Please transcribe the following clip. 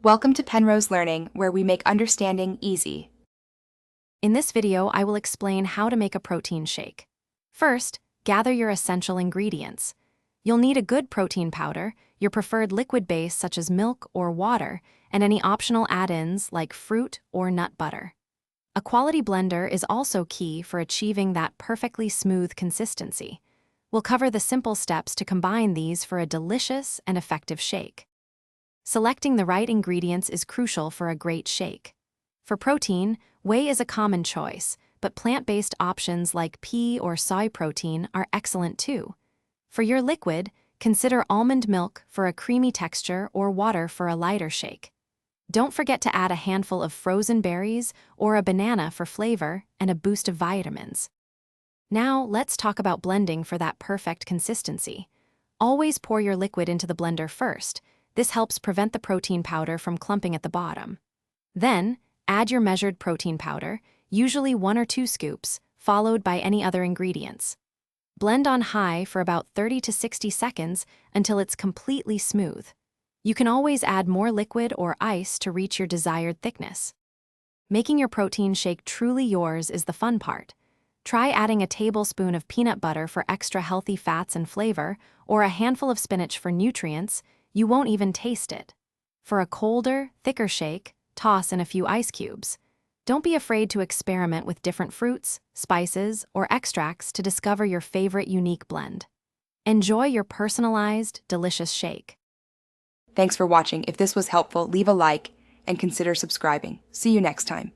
Welcome to Penrose Learning, where we make understanding easy. In this video, I will explain how to make a protein shake. First, gather your essential ingredients. You'll need a good protein powder, your preferred liquid base such as milk or water, and any optional add-ins like fruit or nut butter. A quality blender is also key for achieving that perfectly smooth consistency. We'll cover the simple steps to combine these for a delicious and effective shake. Selecting the right ingredients is crucial for a great shake. For protein, whey is a common choice, but plant-based options like pea or soy protein are excellent too. For your liquid, consider almond milk for a creamy texture or water for a lighter shake. Don't forget to add a handful of frozen berries or a banana for flavor and a boost of vitamins. Now, let's talk about blending for that perfect consistency. Always pour your liquid into the blender first. This helps prevent the protein powder from clumping at the bottom. Then, add your measured protein powder, usually 1 or 2 scoops, followed by any other ingredients. Blend on high for about 30 to 60 seconds until it's completely smooth. You can always add more liquid or ice to reach your desired thickness. Making your protein shake truly yours is the fun part. Try adding a tablespoon of peanut butter for extra healthy fats and flavor, or a handful of spinach for nutrients. You won't even taste it. For a colder, thicker shake, toss in a few ice cubes. Don't be afraid to experiment with different fruits, spices, or extracts to discover your favorite unique blend. Enjoy your personalized, delicious shake. Thanks for watching. If this was helpful, leave a like and consider subscribing. See you next time.